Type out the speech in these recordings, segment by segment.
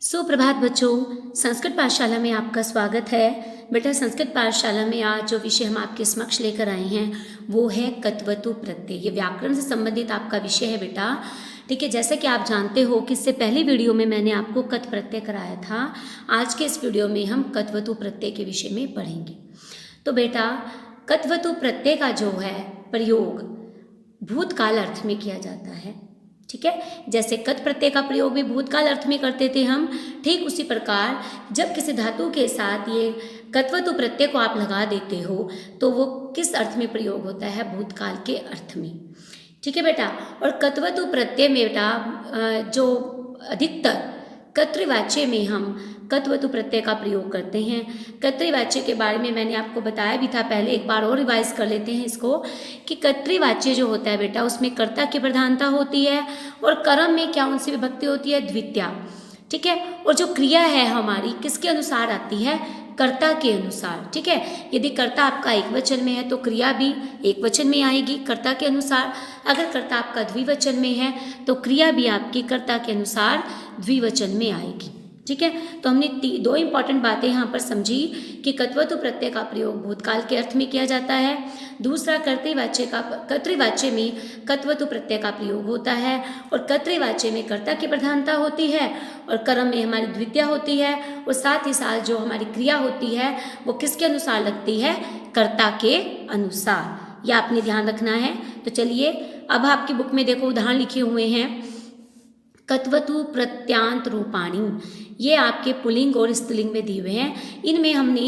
सुप्रभात बच्चों, संस्कृत पाठशाला में आपका स्वागत है। बेटा, संस्कृत पाठशाला में आज जो विषय हम आपके समक्ष लेकर आए हैं वो है कत्वतु प्रत्यय। ये व्याकरण से संबंधित आपका विषय है बेटा। ठीक है, जैसे कि आप जानते हो कि इससे पहली वीडियो में मैंने आपको कत प्रत्यय कराया था। आज के इस वीडियो में हम कत्वतु प्रत्यय के विषय में पढ़ेंगे। तो बेटा, कत्वतु प्रत्यय का जो है प्रयोग भूतकाल अर्थ में किया जाता है। ठीक है, जैसे कत प्रत्यय का प्रयोग भी भूतकाल अर्थ में करते थे हम, ठीक उसी प्रकार जब किसी धातु के साथ ये कत्वतु प्रत्यय को आप लगा देते हो तो वो किस अर्थ में प्रयोग होता है? भूतकाल के अर्थ में। ठीक है बेटा, और कत्वतु प्रत्यय में बेटा जो अधिकतर कर्तृवाच्य में हम कत्वतु प्रत्यय का प्रयोग करते हैं। कर्तृवाच्य के बारे में मैंने आपको बताया भी था पहले, एक बार और रिवाइज कर लेते हैं इसको कि कर्तृवाच्य जो होता है बेटा उसमें कर्ता की प्रधानता होती है और कर्म में क्या उनसे विभक्ति होती है? द्वितीया। ठीक है, और जो क्रिया है हमारी किसके अनुसार आती है? कर्ता के अनुसार। ठीक है, यदि कर्ता आपका एक वचन में है तो क्रिया भी एक वचन में आएगी कर्ता के अनुसार। अगर कर्ता आपका द्विवचन में है तो क्रिया भी आपकी कर्ता के अनुसार द्विवचन में आएगी। ठीक है, तो हमने दो इंपॉर्टेंट बातें यहाँ पर समझी कि कत्वतु प्रत्यय का प्रयोग भूतकाल के अर्थ में किया जाता है। दूसरा, कर्तृवाच्य में कत्वतु प्रत्यय का प्रयोग होता है और कर्तृवाच्य में कर्ता की प्रधानता होती है और कर्म में हमारी द्वितीया होती है और साथ ही साथ जो हमारी क्रिया होती है वो किसके अनुसार लगती है? कर्ता के अनुसार। यह आपने ध्यान रखना है। तो चलिए, अब आपकी बुक में देखो उदाहरण लिखे हुए हैं। कत्वतु प्रत्यांत रूपाणी, ये आपके पुल्लिंग और स्त्रीलिंग में दिए हुए हैं। इनमें हमने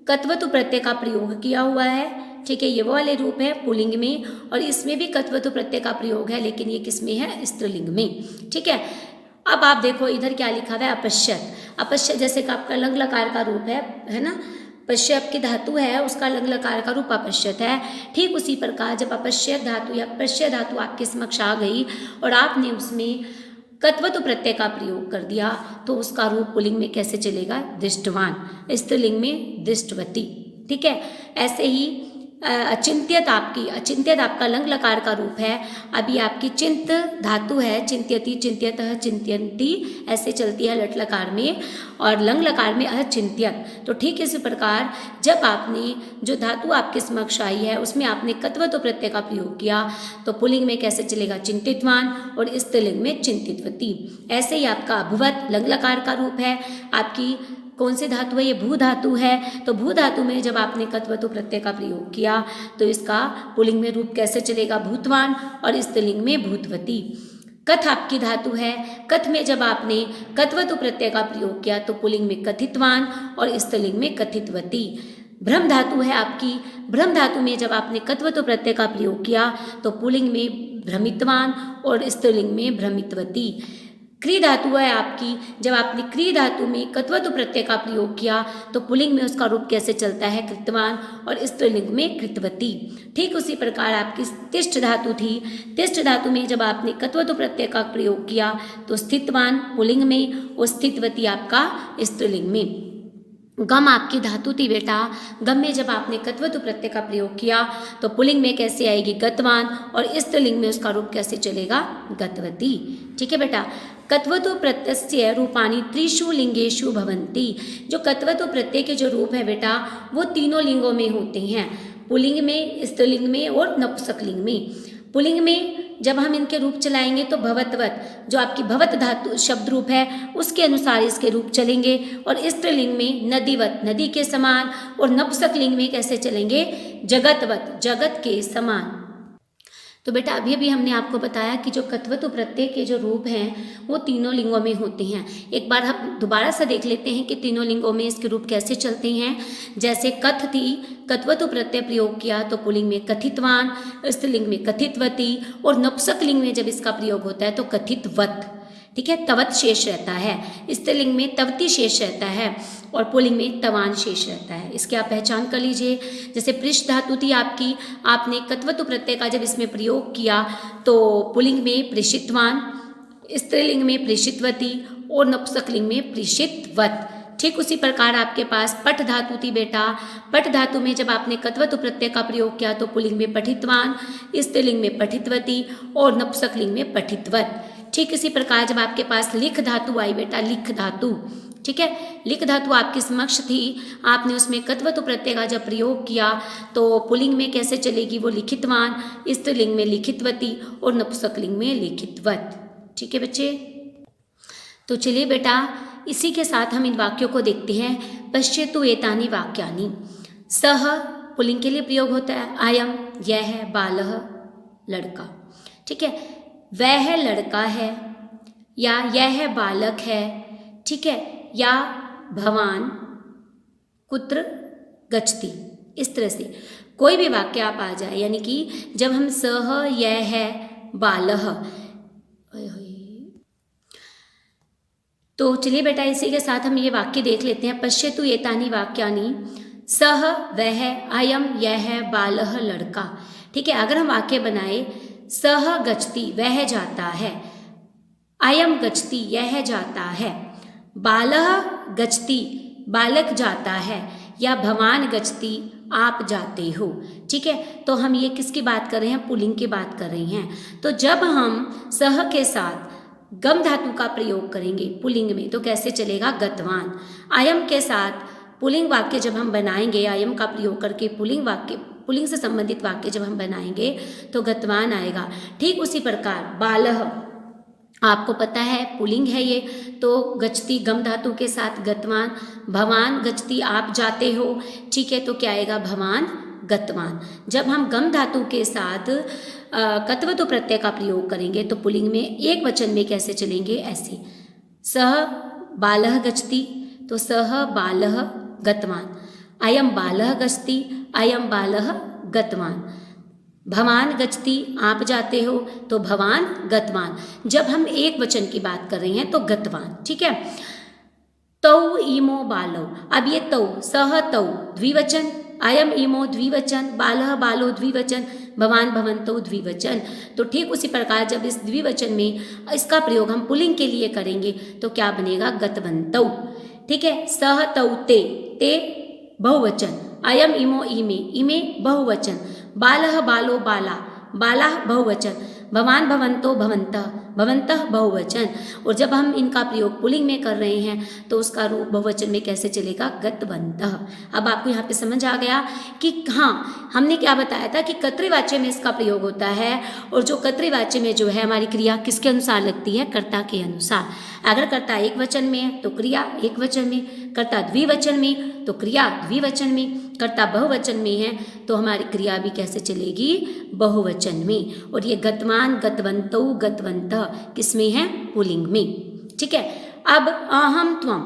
कत्वतु प्रत्यय का प्रयोग किया हुआ है। ठीक है, ये वो वाले रूप है पुल्लिंग में और इसमें भी कत्वतु प्रत्यय का प्रयोग है, लेकिन ये किस में है? स्त्रीलिंग में। ठीक है, अब आप देखो इधर क्या लिखा हुआ है? अपश्यत। अपश्यत जैसे कि आपका लंग लकार का रूप है ना। पश्यप की धातु है, उसका लंग लकार का रूप अपश्यत है। ठीक उसी प्रकार जब अपश्यत धातु या पश्य धातु आपके समक्ष आ गई और आपने उसमें कत्वतु प्रत्यय का प्रयोग कर दिया तो उसका रूप पुल्लिंग में कैसे चलेगा? दृष्टवान। स्त्रीलिंग में दृष्टवती। ठीक है, ऐसे ही अचिंत्यत आपका लंग लकार का रूप है। अभी आपकी चिंत धातु है, चिंत्यति, चिंत्यतः, चिंत्यन्ति, ऐसे चलती है लट लकार में और लंग लकार में अचिंत्यत। तो ठीक इसी प्रकार जब आपने जो धातु आपके समक्ष आई है उसमें आपने कत्वतु प्रत्यय का प्रयोग किया तो पुल्लिंग में कैसे चलेगा? चिंतितवान और स्त्रीलिंग में चिंतितवती। ऐसे ही आपका अभुवत लंग लकार का रूप है। आपकी कौन सी धातु है? ये भू धातु है। तो भू धातु में जब आपने कत्वतु प्रत्यय का प्रयोग किया तो इसका पुल्लिंग में रूप कैसे चलेगा? भूतवान और स्त्रीलिंग में भूतवती। कथ आपकी धातु है। कथ में जब आपने कत्वतु प्रत्यय का प्रयोग किया तो पुल्लिंग में कथितवान और स्त्रीलिंग में कथितवती। भ्रम धातु है आपकी। भ्रम धातु में जब आपने कत्वतु प्रत्यय का प्रयोग किया तो पुल्लिंग में भ्रमितवान और स्त्रीलिंग में भ्रमितवती। क्री धातु है आपकी। जब आपने क्री धातु में कत्वतु प्रत्यय का प्रयोग किया तो पुल्लिंग में उसका रूप कैसे चलता है? कृतवान और स्त्रीलिंग में कृतवती। ठीक उसी प्रकार आपकी तिष्ठ धातु थी। तिष्ठ धातु में जब आपने कत्वतु प्रत्यय का प्रयोग किया तो स्थितवान पुल्लिंग में और स्थितवती आपका स्त्रीलिंग में। गम आपकी धातु थी बेटा। गम में जब आपने कत्वतु प्रत्यय का प्रयोग किया तो पुल्लिंग में कैसे आएगी? गतवान और स्त्रीलिंग में उसका रूप कैसे चलेगा? गतवती। ठीक है बेटा, कत्वतु प्रत्यय रूपाणि त्रिषु लिंगेषु भवन्ति। जो कत्वतु प्रत्यय के जो रूप है बेटा वो तीनों लिंगों में होते हैं, पुल्लिंग में, स्त्रीलिंग में और नपुंसकलिंग में। पुल्लिंग में जब हम इनके रूप चलाएंगे तो भवतवत, जो आपकी भवत धातु शब्द रूप है उसके अनुसार इसके रूप चलेंगे और स्त्रीलिंग में नदीवत, नदी के समान, और नपुंसकलिंग में कैसे चलेंगे? जगतवत, जगत के समान। तो बेटा अभी अभी हमने आपको बताया कि जो कत्वतु प्रत्यय के जो रूप हैं वो तीनों लिंगों में होते हैं। एक बार हम दोबारा से देख लेते हैं कि तीनों लिंगों में इसके रूप कैसे चलते हैं। जैसे कथ थी, कत्वतु प्रत्यय प्रयोग किया तो पुल्लिंग में कथितवान, स्त्रीलिंग में कथितवती और नपुंसकलिंग में जब इसका प्रयोग होता है तो कथितवत। ठीक है, तवत शेष रहता है। स्त्रीलिंग में तवती शेष रहता है और पुल्लिंग में तवान शेष रहता है। इसकी आप पहचान कर लीजिए। जैसे पृष्ठ धातु थी आपकी, आपने कत्वतु प्रत्यय का जब इसमें प्रयोग किया तो पुल्लिंग में प्रेषितवान, स्त्रीलिंग में प्रेषितवती और नपुंसकलिंग में प्रेषितवत। ठीक उसी प्रकार आपके पास पठ धातु थी बेटा। पठ धातु में जब आपने कत्वतु प्रत्यय का प्रयोग किया तो पुल्लिंग में पठितवान, स्त्रीलिंग में पठितवती और नपुंसकलिंग में पठितवत। ठीक इसी प्रकार जब आपके पास लिख धातु आई बेटा, लिख धातु, ठीक है, लिख धातु आपके समक्ष थी, आपने उसमें कत्वतु प्रत्यय का जब प्रयोग किया तो पुल्लिंग में कैसे चलेगी वो लिखितवान, स्त्रीलिंग में लिखितवती और नपुंसकलिंग में लिखितवत। ठीक है बच्चे, तो चलिए बेटा इसी के साथ हम इन वाक्यों को देखते हैं। पश्यतु एतानि वाक्यानि। सह पुल्लिंग के लिए प्रयोग होता है, अयम यह है, बालः लड़का, ठीक है, वह लड़का है या यह बालक है, ठीक है, या भवान कुत्र गच्छति, इस तरह से कोई भी वाक्य आप आ जाए, यानी कि जब हम सह यह है बालः, तो चलिए बेटा इसी के साथ हम ये वाक्य देख लेते हैं। पश्यतु एतानि वाक्यानि, सह वह, अयम यह बालः लड़का, ठीक है। अगर हम वाक्य बनाए सह गच्छति वह जाता है, अयम गच्छति यह जाता है, बालः गच्छति बालक जाता है, या भवान गच्छति आप जाते हो, ठीक है। तो हम ये किसकी बात कर रहे हैं, पुल्लिंग की बात कर रहे हैं। तो जब हम सह के साथ गम धातु का प्रयोग करेंगे पुल्लिंग में तो कैसे चलेगा, गतवान। अयम के साथ पुल्लिंग वाक्य जब हम बनाएंगे, अयम का प्रयोग करके पुल्लिंग वाक्य, पुल्लिंग से संबंधित वाक्य जब हम बनाएंगे तो गतवान आएगा। ठीक उसी प्रकार बालः आपको पता है पुल्लिंग है ये, तो गच्छति गम धातु के साथ गतवान, भवान गच्छति आप जाते हो, ठीक है, तो क्या आएगा, भवान गतवान। जब हम गम धातु के साथ कत्वतु प्रत्यय का प्रयोग करेंगे तो पुल्लिंग में एक वचन में कैसे चलेंगे, ऐसे सह बालः गच्छति, तो सह बालः गतवान, अयम बालः गच्छति, अयम बालः गतवान, भवान गच्छति आप जाते हो, तो भवान गतवान। जब हम एक वचन की बात कर रहे हैं तो गतवान, ठीक है। तौ इमो बालौ, अब ये तौ सह तौ द्विवचन, अयम इमो द्विवचन, बालः बालो द्विवचन, भवान भवन्तौ द्विवचन। तो ठीक उसी प्रकार जब इस द्विवचन में इसका प्रयोग हम पुल्लिंग के लिए करेंगे तो क्या बनेगा, गतवन्तौ, ठीक है। सह तौ ते, ते बहुवचन, अयम इमो इमे, इमे बहुवचन, बालः बालो बाला, बाला बहुवचन, भवान भवन्तो भवन्तः, भवन्तः बहुवचन। और जब हम इनका प्रयोग पुल्लिंग में कर रहे हैं तो उसका रूप बहुवचन में कैसे चलेगा, गतवन्तः। अब आपको यहाँ पे समझ आ गया कि हाँ, हमने क्या बताया था कि कर्तृवाच्य में इसका प्रयोग होता है, और जो कर्तृवाच्य में जो है हमारी क्रिया किसके अनुसार लगती है, कर्ता के अनुसार। अगर कर्ता एक वचन में है तो क्रिया एक वचन में, कर्ता द्विवचन में तो क्रिया द्विवचन में, कर्ता बहुवचन में है तो हमारी क्रिया भी कैसे चलेगी, बहुवचन में। और ये गतवान गतवन्तौ गतवन्तः किसमें है, पुल्लिंग में, ठीक है। अब अहम त्वम,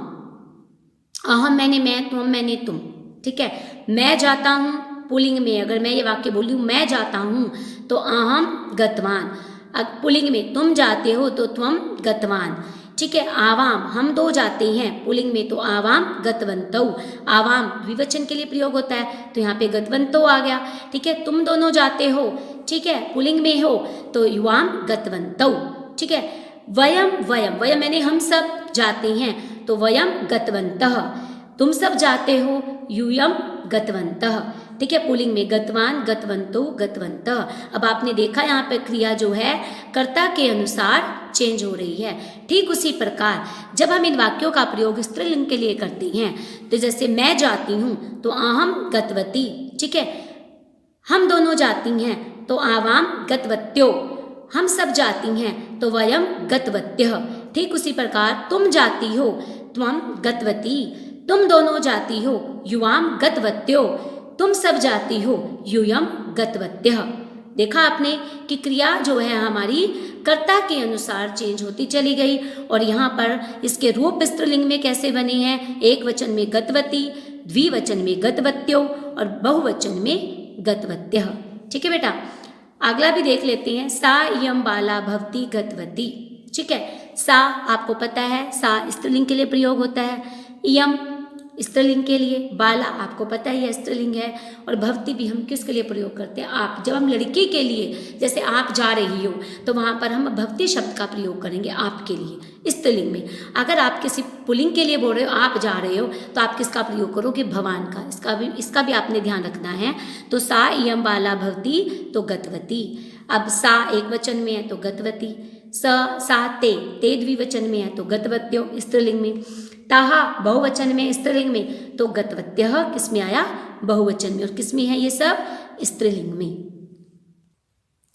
अहम मैंने मैं, त्वम मैंने तुम, ठीक है। मैं जाता हूँ पुल्लिंग में, अगर मैं ये वाक्य बोली हूँ मैं जाता हूँ तो अहम गतवान, अब पुल्लिंग में तुम जाते हो तो त्वम गतवान, ठीक है। आवाम हम दो जाते हैं पुल्लिंग में तो आवाम गतवन्तौ, आवाम द्विवचन के लिए प्रयोग होता है तो यहाँ पे गतवन्तौ आ गया, ठीक है। तुम दोनों जाते हो, ठीक है, पुल्लिंग में हो तो युवाम गतवन्तौ, ठीक है। वयम वयम, वयम मैंने हम सब जाते हैं तो वयम गतवन्तः, तुम सब जाते हो यूयम गतवन्तः, ठीक है। पुल्लिंग में गतवान गतवन्तौ गतवन्तः। अब आपने देखा यहाँ पर क्रिया जो है कर्ता के अनुसार चेंज हो रही है। ठीक उसी प्रकार जब हम इन वाक्यों का प्रयोग स्त्रीलिंग के लिए करते हैं तो जैसे मैं जाती हूँ तो अहम गतवती, ठीक है। हम दोनों जाती हैं तो आवाम गतवत्यो, हम सब जाती हैं तो वयम गतवत्यः। ठीक उसी प्रकार तुम जाती हो त्वम गतवती, तुम दोनों जाती हो युवाम गतवत्यो, तुम सब जाती हो यूयम गतवत्यः। देखा आपने कि क्रिया जो है हमारी कर्ता के अनुसार चेंज होती चली गई, और यहाँ पर इसके रूप स्त्रीलिंग में कैसे बने हैं, एक वचन में गतवती, द्विवचन में गतवत्यो और बहुवचन में गतवत्यः, ठीक है बेटा। अगला भी देख लेते हैं, सा इयं बाला भवती गतवती, ठीक है। सा आपको पता है सा स्त्रीलिंग के लिए प्रयोग होता है, इयं स्त्रीलिंग के लिए, बाला आपको पता ही है स्त्रीलिंग है, और भवती भी हम किसके लिए प्रयोग करते हैं, आप। जब हम लड़की के लिए जैसे आप जा रही हो तो वहाँ पर हम भवती शब्द का प्रयोग करेंगे आपके लिए स्त्रीलिंग में। अगर आप किसी पुल्लिंग के लिए बोल रहे हो आप जा रहे हो तो आप किसका प्रयोग करोगे, भवान का। इसका भी आपने ध्यान रखना है। तो सा इयं बाला भवती तो गतवती, अब सा एक वचन में है तो गतवती, स सा ते द्विवचन में है तो गतवत्यो स्त्रीलिंग में, ताहा बहुवचन में स्त्रीलिंग में तो गतवत्यः किस में आया, बहुवचन में। और किस में है ये सब, स्त्रीलिंग में।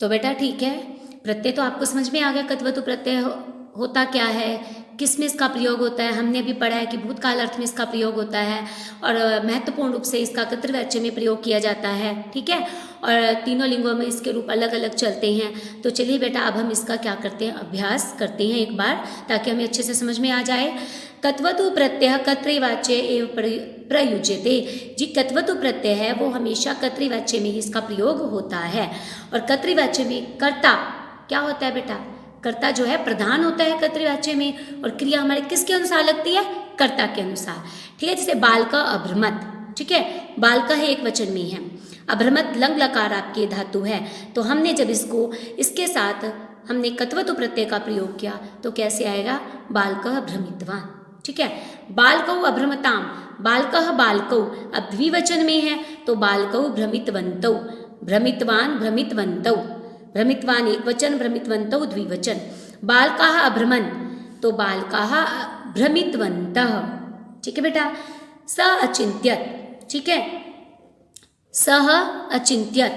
तो बेटा ठीक है, प्रत्यय तो आपको समझ में आ गया, कत्वतु प्रत्यय होता क्या है, किस में इसका प्रयोग होता है। हमने अभी पढ़ा है कि भूतकाल अर्थ में इसका प्रयोग होता है और महत्वपूर्ण रूप से इसका कर्तृवाच्य में प्रयोग किया जाता है, ठीक है। और तीनों लिंगों में इसके रूप अलग अलग चलते हैं। तो चलिए बेटा अब हम इसका क्या करते हैं, अभ्यास करते हैं एक बार, ताकि हमें अच्छे से समझ में आ जाए। कत्वतु प्रत्यय कर्तृवाच्य एवं प्रयुज्यते। जी कत्वतु प्रत्यय है वो हमेशा कर्तृवाच्य में ही इसका प्रयोग होता है। और कर्तृवाच्य में कर्ता क्या होता है बेटा, कर्ता जो है प्रधान होता है कर्तृवाच्य में, और क्रिया हमारे किसके अनुसार लगती है, कर्ता के अनुसार, ठीक है। जैसे बाल का अभ्रमत, ठीक है, बाल का है एक वचन में है, अभ्रमत लंग लकार आपकी धातु है, तो हमने जब इसके साथ हमने कत्वतु प्रत्यय का प्रयोग किया तो कैसे आएगा, बालकः भ्रमितवान, ठीक है। बालकौ अभ्रमताम, बालकः बालकौ, अब द्विवचन में है तो बालकौ भ्रमितवन्तौ, भ्रमितवान भ्रमितवन्तौ, भ्रमितवान एक वचन, भ्रमितवन्तौ द्विवचन। बालकाः अभ्रमन् तो बालकाः भ्रमितवन्तः, ठीक है बेटा। स अचिन्त्यत, ठीक है, सह अचिन्त्यत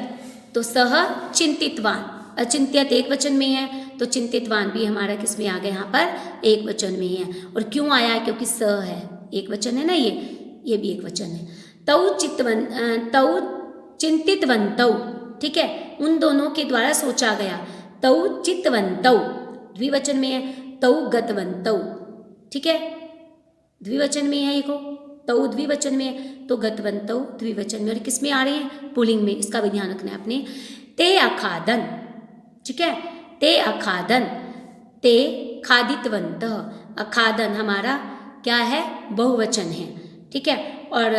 तो सह चिंतितवान, अचिन्त्यत एक वचन में है तो चिंतितवान भी हमारा किस में आ गया, यहाँ पर एक वचन में ही है। और क्यों आया है, क्योंकि स है, एक वचन है ना, ये भी एक वचन है। तौ चिंतितवन्तौ, ठीक है, उन दोनों के द्वारा सोचा गया। तौ चित्तवन्तौ द्विवचन में है, तौ गतवन्तौ, ठीक है, द्विवचन में है, ये तौ द्विवचन में है तो गतवन्तौ द्विवचन में। और किस में आ रहे हैं, पुल्लिंग में, इसका भी ध्यान रखना है आपने। ते अखादन, ठीक है, ते अखादन, ते खादितवन्तः, अखादन हमारा क्या है, बहुवचन है, ठीक है। और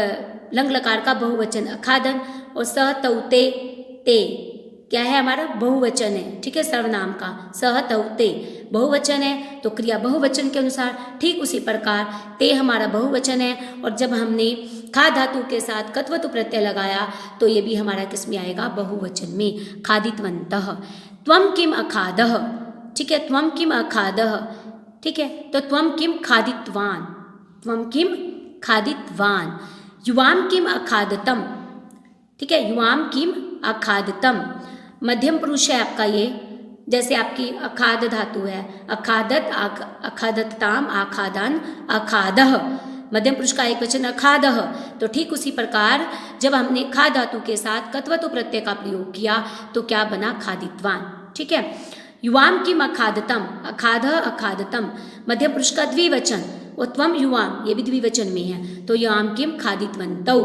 लंग लकार का बहुवचन अखादन, और सह तौते, ते क्या है हमारा, बहुवचन है, ठीक है, सर्वनाम का सह तौते बहुवचन है तो क्रिया बहुवचन के अनुसार। ठीक उसी प्रकार ते हमारा बहुवचन है, और जब हमने खा धातु के साथ कत्वतु प्रत्यय लगाया तो ये भी हमारा किस में आएगा, बहुवचन में, खादितवन्तः। त्वं किम अखादः, ठीक है, त्वं किम अखादः, ठीक है, तो त्वं किम खादितवान, त्वं किम खादितवान। युवाम किम अखादतम, ठीक है, युवाम किम अखादतम, मध्यम पुरुष है आपका ये, जैसे आपकी अखाद धातु है, अखादत, अखादताम, आखादन, अखादः, मध्यम पुरुष का एक वचन अखादः। तो ठीक उसी प्रकार जब हमने खा धातु के साथ कत्वतु प्रत्यय का प्रयोग किया तो क्या बना, खादितवान, ठीक है। युवाम किम अखादतम, अखादः अखादतम, मध्यम पुरुष का द्विवचन, और त्वम युवाम ये भी द्विवचन में है तो युवाम किम खादितवन्तौ।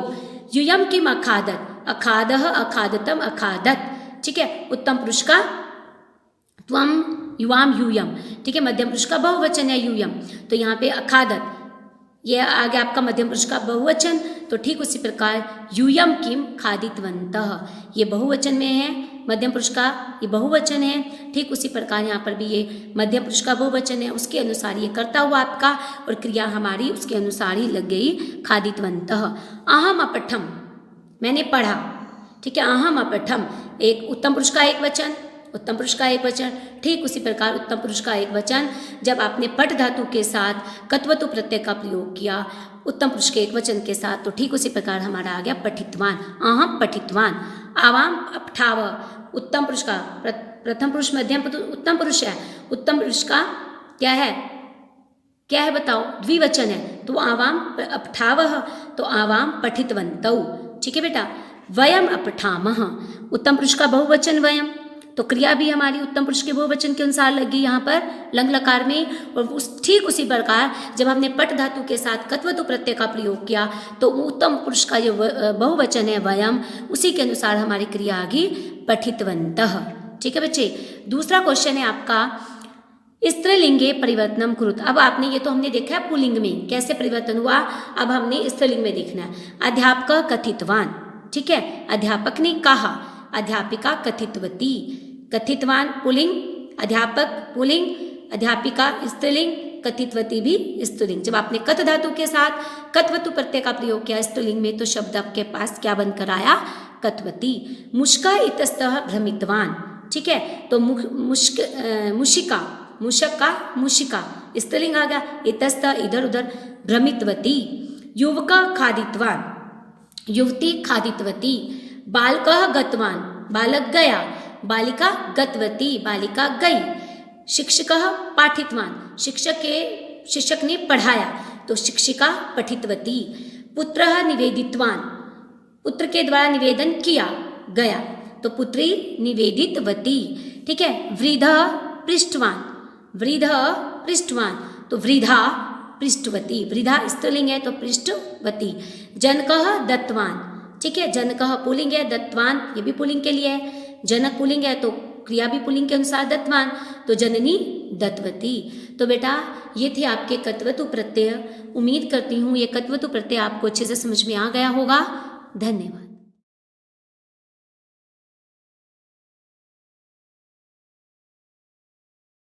युयम किम अखादत, अखादः अखादतम अखादत, ठीक है, उत्तम पुरुष का त्वम युवाम यूयम, ठीक है, मध्यम पुरुष का बहुवचन है यूयम, तो यहाँ पे अखादत, ये आ गया आपका मध्यम पुरुष का बहुवचन। तो ठीक उसी प्रकार यूयम किम खादितवन्तः, ये बहुवचन में है, मध्यम पुरुष का ये बहुवचन है। ठीक उसी प्रकार यहाँ पर भी ये मध्यम पुरुष का बहुवचन है, उसके अनुसार ये करता हुआ आपका, और क्रिया हमारी उसके अनुसार ही लग गई, खादितवन्तः। अहम अपठम, मैंने पढ़ा, ठीक है, अहम अपठम, एक उत्तम पुरुष का एक वचन, उत्तम पुरुष का एक वचन। ठीक उसी प्रकार उत्तम पुरुष का एक वचन जब आपने पठ धातु के साथ कत्वतु प्रत्यय का प्रयोग किया उत्तम पुरुष के एक वचन के साथ, तो ठीक उसी प्रकार हमारा आ गया पठितवान, अहम पठितवान। आवाम अपठाव, उत्तम पुरुष का प्रथम पुरुष मध्यम पुरुष उत्तम पुरुष है, उत्तम पुरुष का क्या है, क्या है बताओ, द्विवचन है, तो आवाम अपठावः, तो आवाम पठितवन्तौ, ठीक है बेटा। वयम अपठामः, उत्तम पुरुष का बहुवचन वयम, तो क्रिया भी हमारी उत्तम पुरुष के बहुवचन के अनुसार लगी यहाँ पर लंग लकार में। और ठीक उसी प्रकार जब हमने पट धातु के साथ कत्वतु प्रत्यय का प्रयोग किया तो उत्तम पुरुष का जो बहुवचन है वयम, उसी के अनुसार हमारी क्रिया आ गई पठितवन्तः, ठीक है बच्चे। दूसरा क्वेश्चन है आपका, स्त्रीलिंगे परिवर्तनम कुरुत। अब आपने ये तो हमने देखा है पुल्लिंग में कैसे परिवर्तन हुआ, अब हमने स्त्रीलिंग में देखना है। अध्यापक कथितवान, ठीक है, अध्यापक ने कहा, अध्यापिका कथितवती, कथितवान पुल्लिंग, अध्यापक पुल्लिंग, अध्यापिका स्त्रीलिंग, कथितवती भी स्त्रीलिंग। जब आपने कथ धातु के साथ कत्वतु प्रत्यय का प्रयोग किया स्त्रीलिंग में तो शब्द आपके पास क्या बनकर आया, कथवती। मुष्का इतस्तः भ्रमितवान, ठीक है, तो मुशिका मूषक का मूषिका, स्त्रीलिंग आ गया, इतस्त इधर उधर, भ्रमितवती, युवक खादितवान, युवती खादितवती, बालकः गतवान, बालक गया, बालिका गतवती, बालिका गई, शिक्षकः पाठितवान, शिक्षक ने पढ़ाया, तो शिक्षिका पठितवती, पुत्रः निवेदितवान, पुत्र के द्वारा निवेदन किया गया, तो पुत्री निवेदितवती। ठीक है, वृद्धः पृष्ठवान, वृद्धः पृष्ठवान, तो वृद्धा पृष्ठवती, वृद्धा स्त्रीलिंग है तो पृष्ठवती, जनकः दत्तवान। ठीक है, जनकः पुल्लिंग है, दत्तवान ये भी पुल्लिंग के लिए है, जनक पुल्लिंग है तो क्रिया भी पुल्लिंग के अनुसार दत्तवान, तो जननी दत्तवती। तो बेटा ये थे आपके कत्वतु प्रत्यय। उम्मीद करती हूँ ये कत्वतु प्रत्यय आपको अच्छे से समझ में आ गया होगा। धन्यवाद।